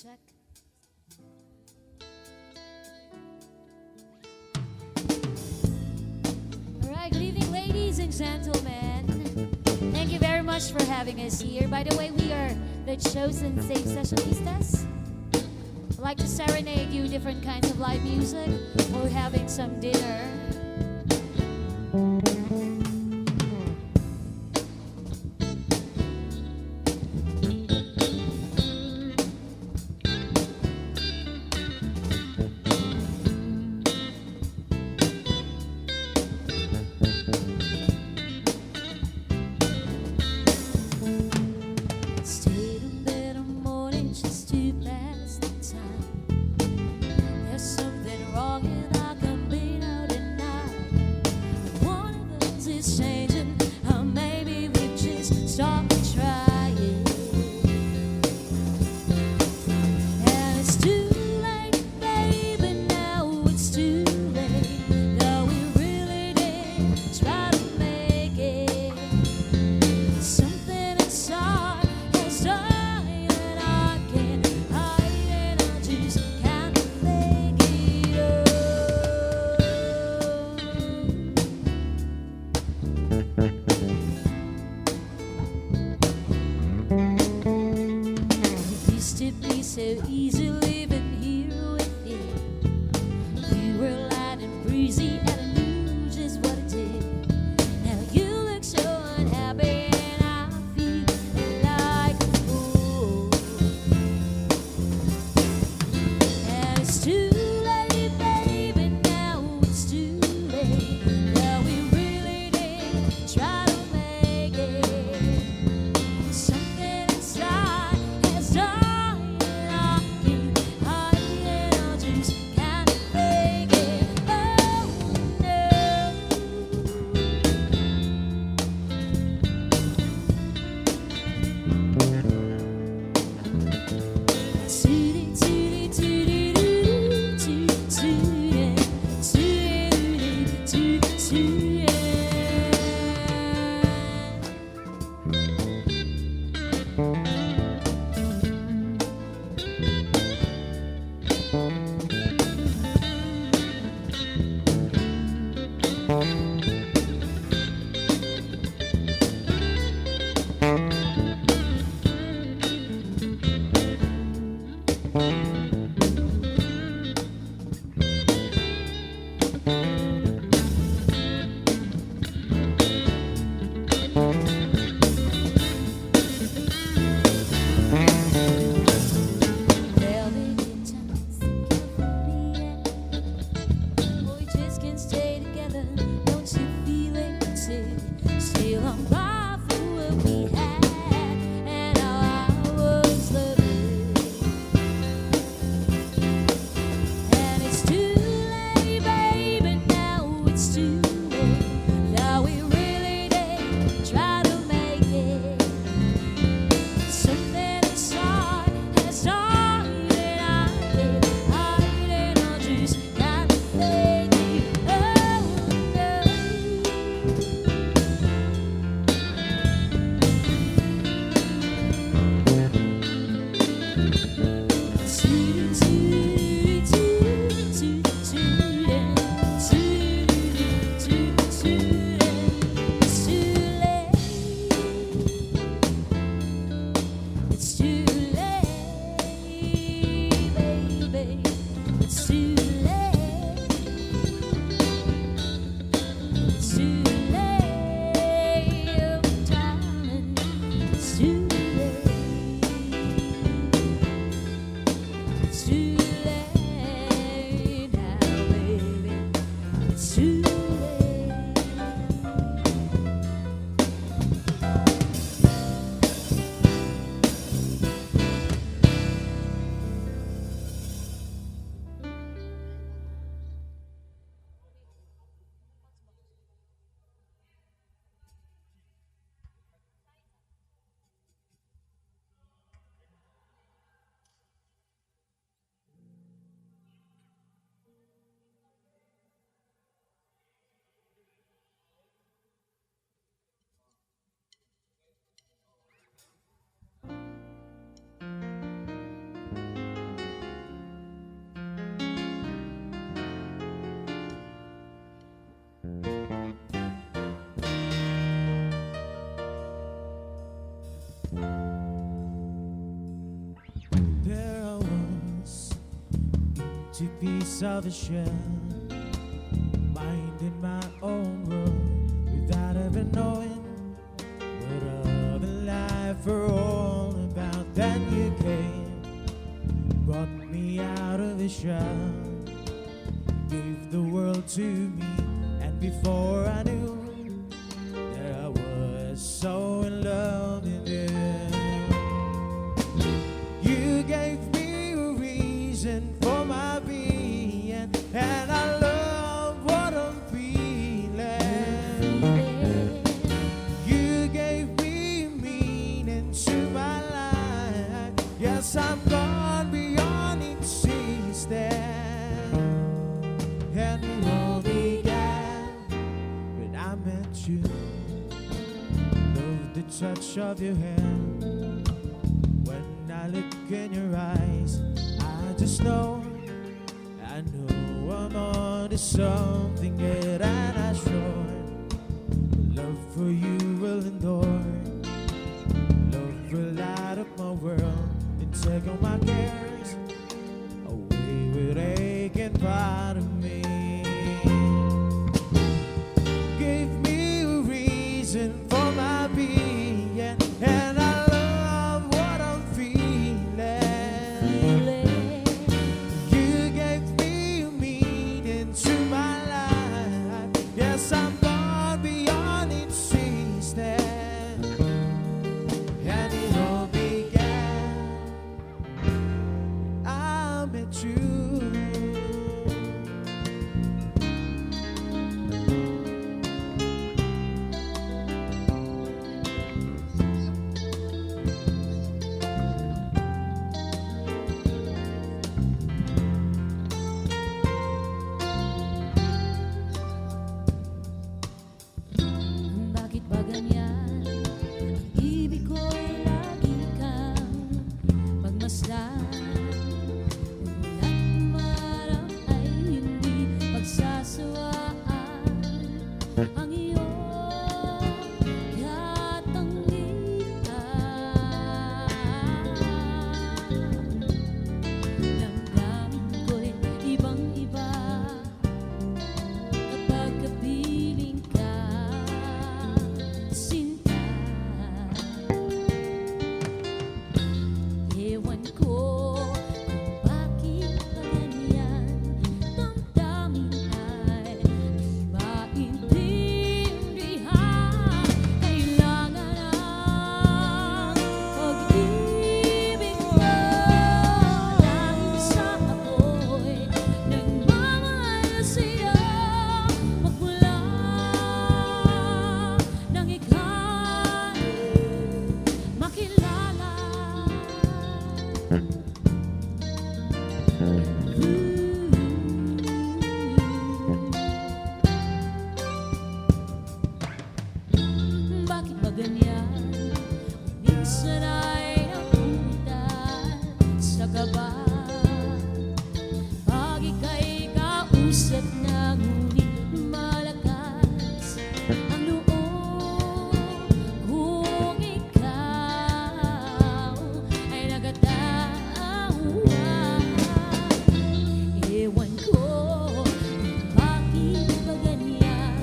check. Alright, good evening, ladies and gentlemen. Thank you very much for having us here. By the way, we are the chosen safe sessionistas. I'd like to serenade you different kinds of live music. We're having some dinner. So easy living here with you. We were light and breezy, and I knew just what it did. Now you look so unhappy, and I feel like a fool. And it's too late, baby. Now it's too late. Now we really did try to make it. Something inside has done. There I was, empty piece of a shell, minding my own world without ever knowing what other life were all about. Then you came, brought me out of the shell, gave the world to me, and before I knew, there I was, so in love with you. You gave me a reason for my being, and I love what I'm feeling. You gave me meaning to my life. Yes, I'm gone beyond existence, and it all began when I met you. Love the touch of your hand. When I look in your eyes, I just know, I know I'm on to something that I'm not sure. Love for you will endure. Love will light up my world and take all my cares away with aching part of me. Give me a reason for my being, and I love what I'm feeling. You gave me a meaning to my life. Yes, I'm gone beyond existence, and it all began when I met you. Bakit ba ganyan? Ang ibig ko'y lagi kang pagmasdan. Umulat umarap ay hindi pagsasawaan. Ang iyong katangian. Damdamin ko'y ibang-iba kapag kapiling ka, sinta. Ewan ko kung bakit ba ganyan, damdamin ay di maintindihan. Kailangan ang pag-ibig mo, dahil sa ako'y nagmamahal sa'yo. Magmula nang ika'y makilala. Bakit ba ganyan? Minsan ay napupuntan sa kaba. Pag ika'y kausap na ngunit malakas ang loob kung ikaw ay nagatawa. Ewan ko kung bakit ba ganyan,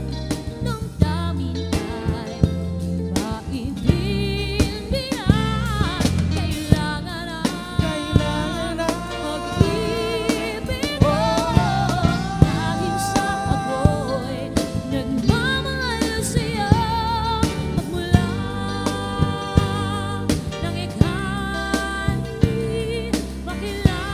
damdamin ay di maintindihan. Kailangan ang pag-ibig mo, dahil sa ako'y nagmamahal sa'yo. Magmula nang ika'y makilala.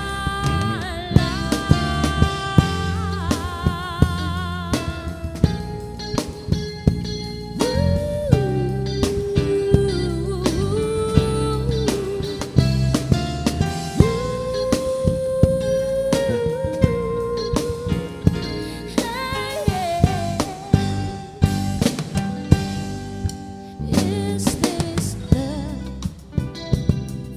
Is this love?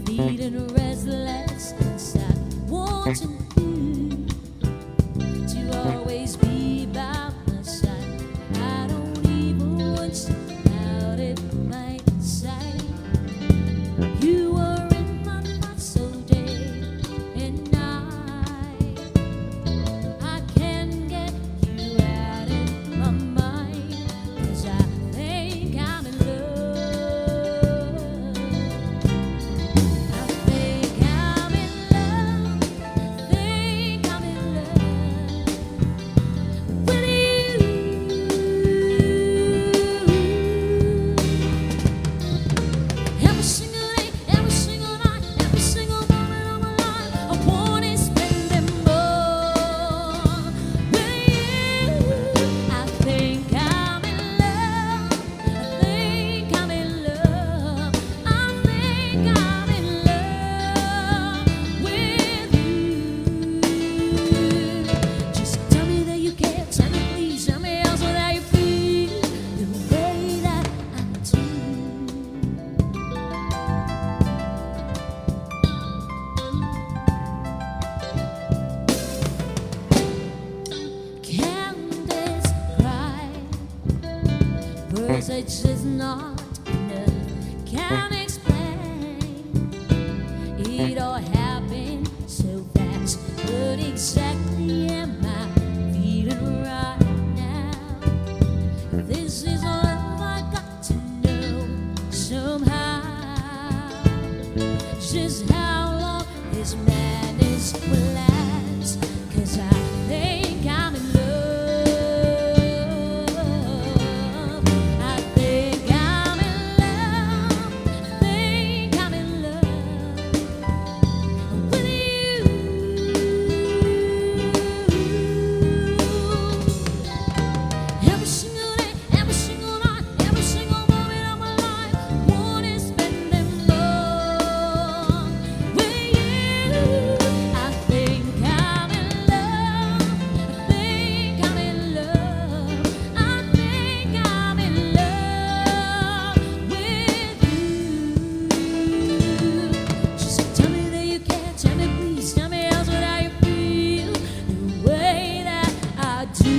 Feeling restless inside, wanting you to always be by my side. I don't even want you out of my sight. this is not enough. Can't explain. It all happened so fast. What exactly am I feeling right now? This is all I got to know somehow. Just how long this madness will last. 'Cause I think I'm in love. I think I'm in love. I think I'm in love with you. Every single day, every single night, every single moment of my life, I wanna spend them all with you. I think I'm in love. I think I'm in love. I think I'm in love with you. Just tell me that you care. Tell me please. Tell me else what how you feel the way that I do.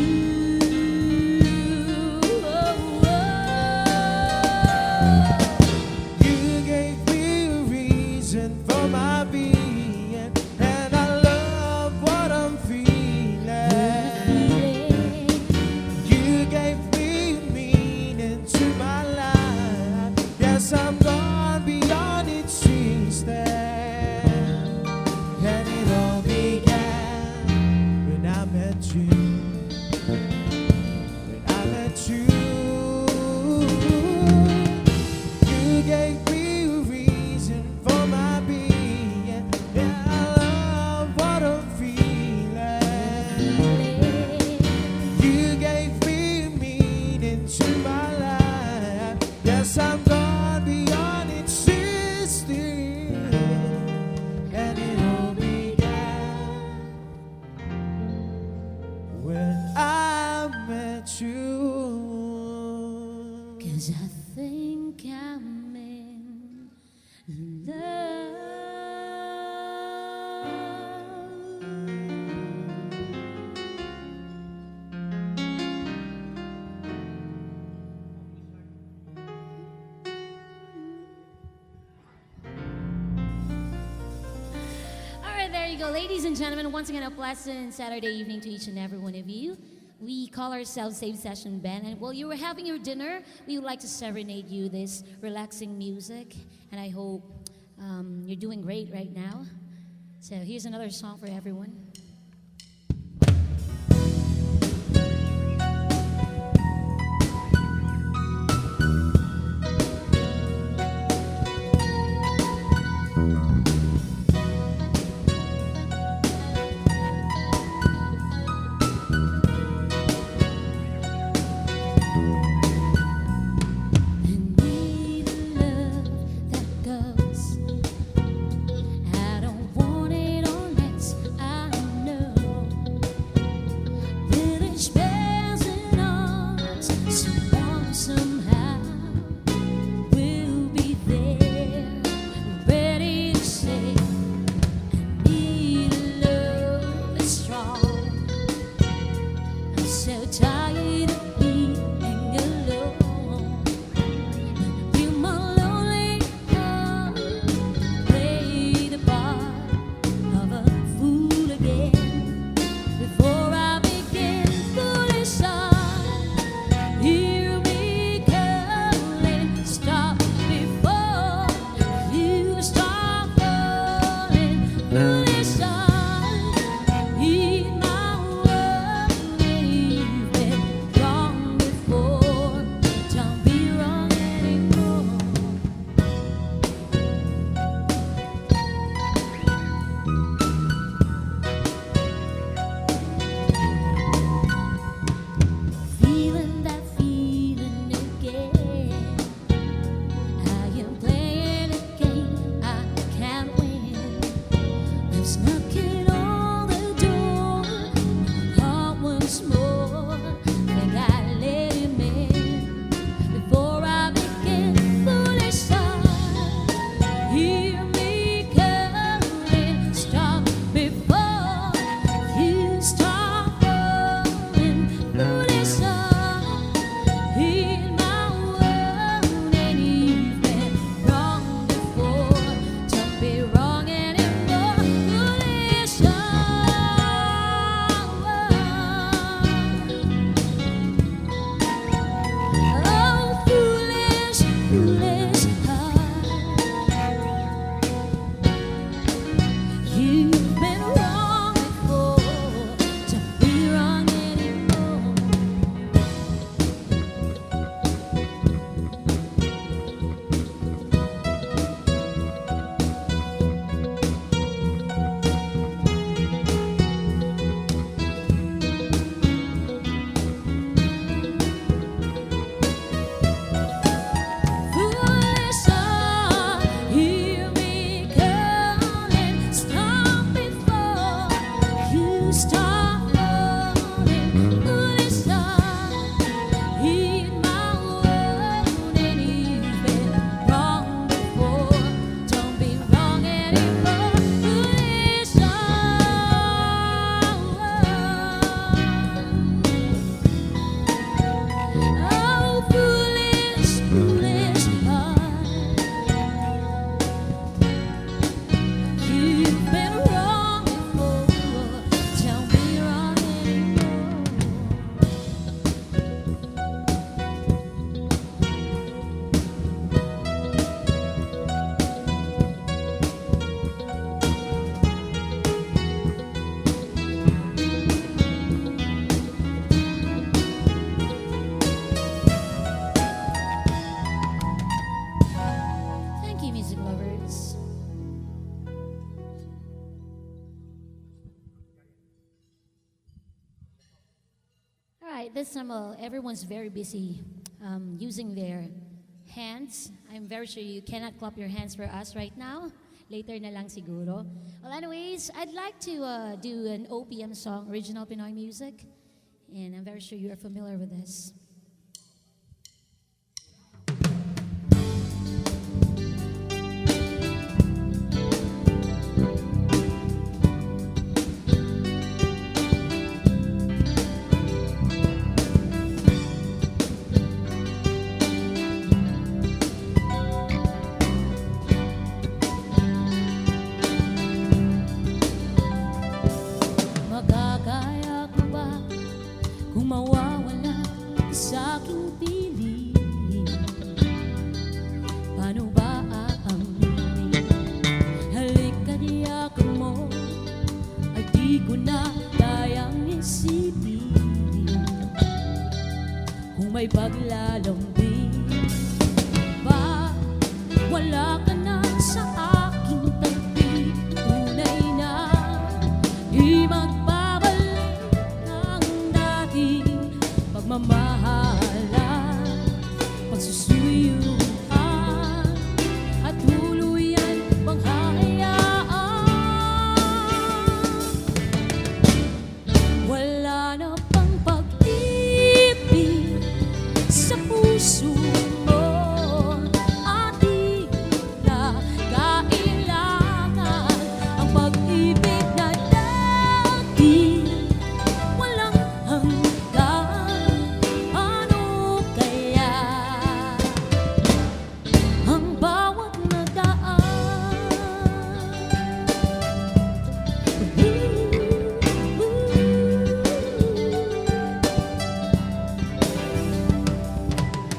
You gave me a reason for my being, and I love what I'm feeling. You gave me meaning to my life. Yes, I'm gone beyond its trees there. And it all began when I met you. When I met you, you gave me a reason for my being. Yeah, I love what I'm feeling. You gave me meaning to my life. Yes, I'm gone beyond its existing. And it all began when I met you. 'Cause I think I'm in love. All right, there you go, ladies and gentlemen. Once again, a pleasant Saturday evening to each and every one of you. We call ourselves Save Session Band, and while you were having your dinner, we would like to serenade you this relaxing music, and I hope you're doing great right now. So here's another song for everyone. I need a love that goes. I don't want it unless I this time, everyone's very busy using their hands. I'm very sure you cannot clap your hands for us right now. Later na lang siguro. Well, anyways, I'd like to do an OPM song, original Pinoy music. And I'm very sure you're familiar with this. Magagaya ko ba kung mawawala sa aking piling? Paano ba aamunin? Halika diyak mo, ay di ko na kayang isipin. Kung may paglalambing ba, wala ka na sa aking tabi. Tunay na di magbabalik ang dating pagmamahalan, pagsusuyuan at tuluyan bang hayaan. Wala na pang pag-ibig sa puso mo at di na kailangan ang pag-ibig na dati walang hanggan. Ano kaya ang bawat nadaan?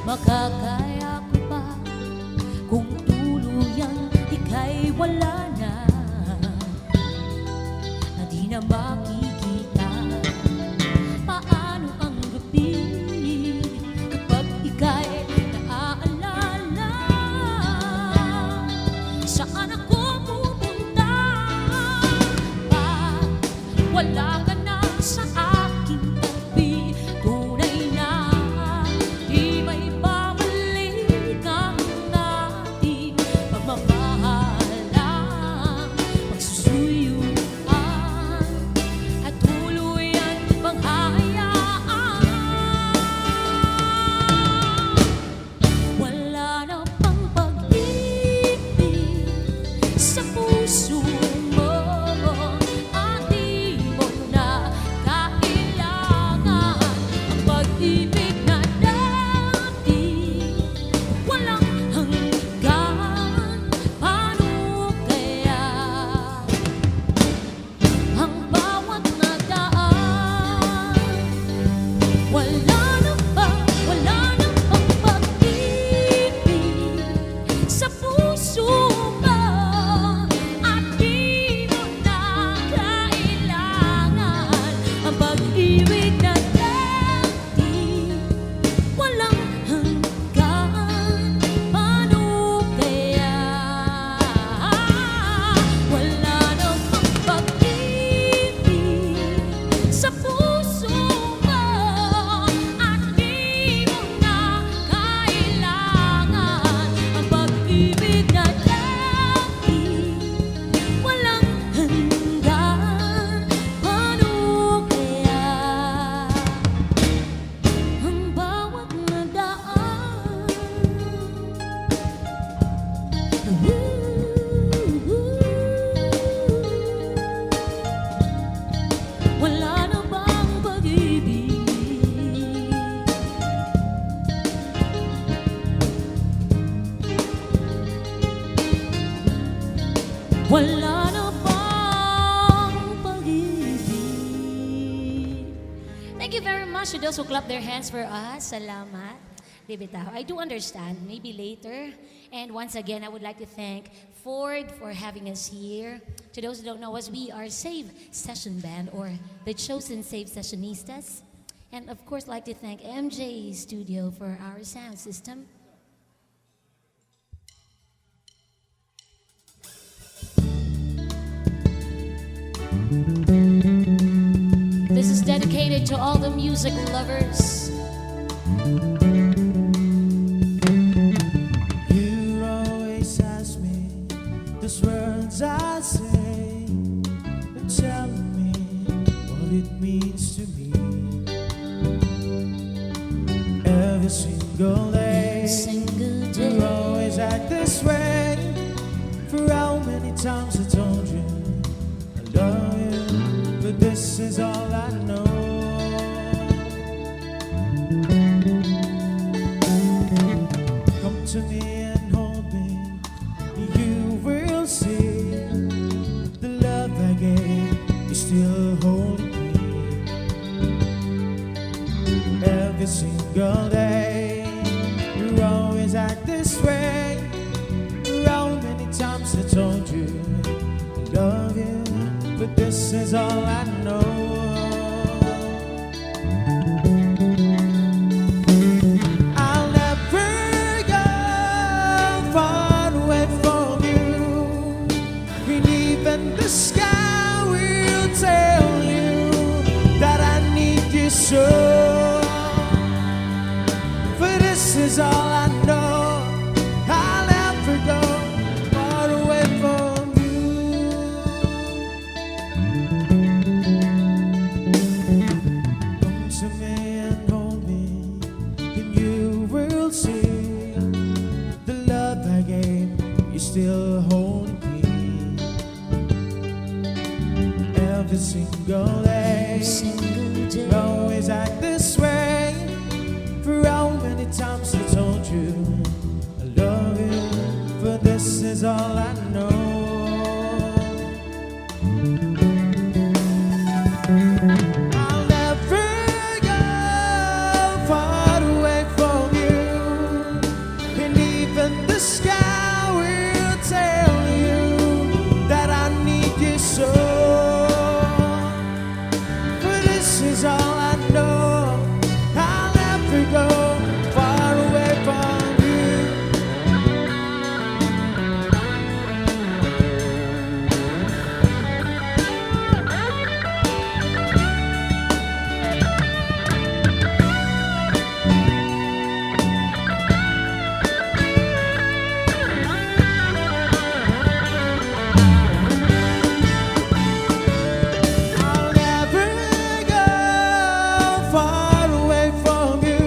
Makakaya ko ba kung tuluyang ika'y wala na, na di na makikita? Paano ang gabi kapag ika'y naaalala? Saan ako pupunta pag wala ka na sa aking tabi? Tunay na di may babalik ang ating pagmamahalan, pagsusuyuan at tuluyan bang hayaan. Wala na pang pag-ibig sa puso mo at di mo na kailangan ang pag-ibig na dati walang hanggan. Paano kaya ang bawat nadaan? Wala na pang pag-ibig sa puso mo at di mo na kailangan ang pag-ibig na dati walang hanggan. Paano kaya? Wala na pang pag-ibig sa puso mo at di mo na kailangan ang pag-ibig na dati walang hanggan. Paano kaya ang bawat nadaan? Wala na bang pag-ibig? Wala na bang pag-ibig? Thank you very much to those who clap their hands for us. Salamat. Di bitaw. I do understand. Maybe later. And once again, I would like to thank Ford for having us here. To those who don't know us, we are Save Session Band, or the chosen Save Sessionistas. And of course, I'd like to thank MJ Studio for our sound system. This is dedicated dedicated to all the music lovers. You always ask me those words I say, and tell me what it means to me. Every single day, you always act this way. For how many times I told you I love you, but this is all I know. Come to me and hold me, you will see the love I gave is still holding me. Every single day, you always act this way. How many times I told you I love you, but this is all I know. I'll never go far away from you, and even the sky will tell you that I need you so. For this is all I know. I'll never go far away from you. Come to me and hold me, and you will see the love I gave is still holding me. Every single day, you always act this way. For how many times I told you I love you, but this is all I know. I'll never go far away from you, and even the sky will tell you that I need you so. For this is all I know. I'll never go far away from you. I'll never go far away from you,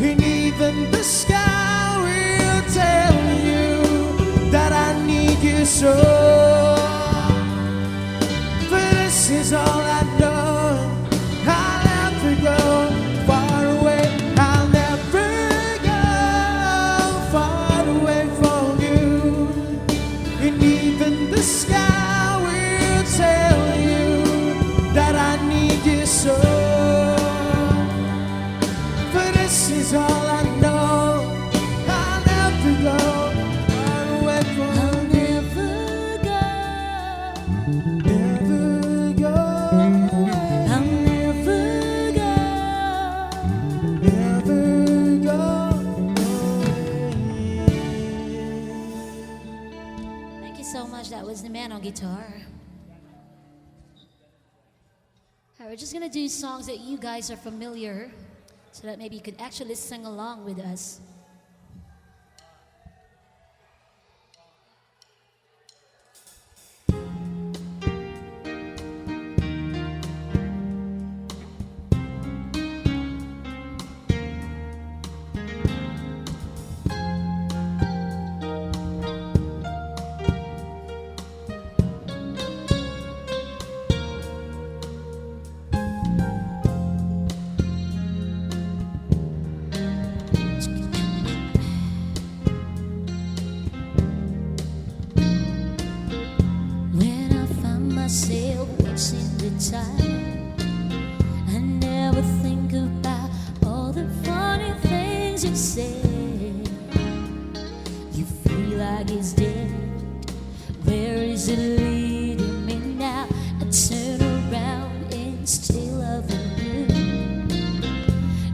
and even the sky will tell you that I need you so. For this is all I know. I'll never go far away. I'll never go far away from you, and even the sky will tell you that I need you so. For this is all I know. I'll never go far away from you. Never go. I'll never go. Never go away. Thank you so much. That was the man on guitar. Alright, we're just gonna do songs that you guys are familiar, so that maybe you could actually sing along with us. When I find myself wasting the time, I never think about all the funny things you say. You feel like it's dead. Where is it leading me now? I turn around and still love you.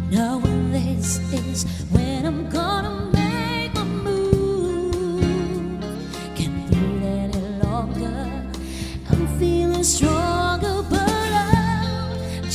Knowing this is when I'm gonna make my move. Can't wait any longer. I'm feeling stronger, but I'm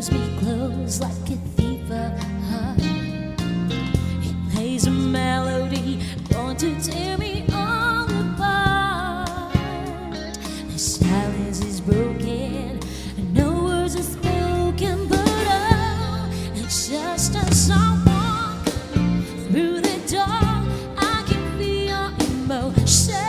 holds me close like a thief of heart. He plays a melody born to tear me all apart. The silence is broken and no words are spoken, but oh, it's just as I walk through the door, I can feel your emotion.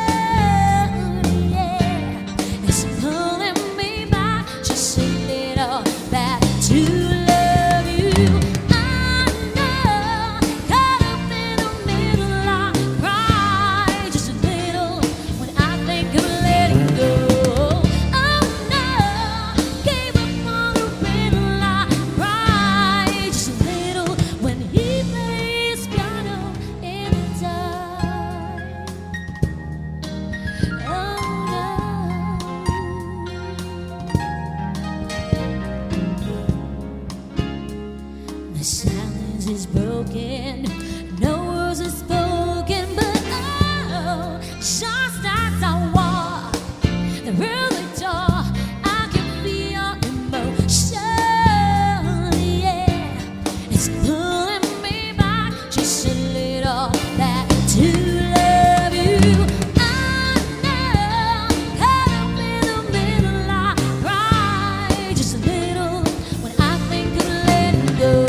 Silence is broken, no words are spoken, but oh, just as I walk through the door, I can feel your emotion, yeah. It's pulling me back just a little, back to love you. I know, caught up in the middle, I cry just a little when I think of letting go.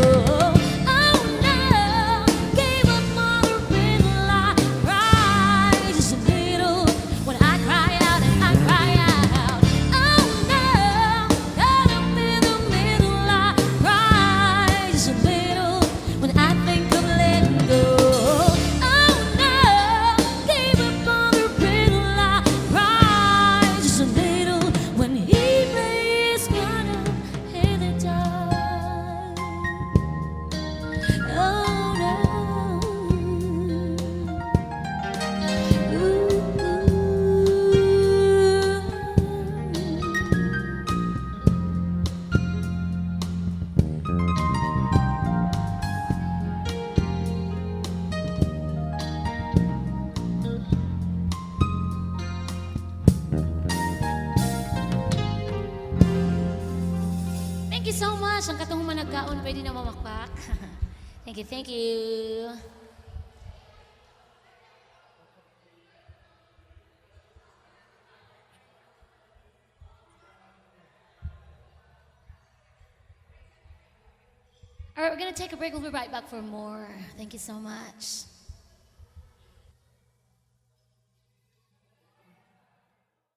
Thank you so much. Ang katong managkaon, pwede na mamakpak. Thank you, thank you. All right, we're going to take a break. We'll be right back for more. Thank you so much.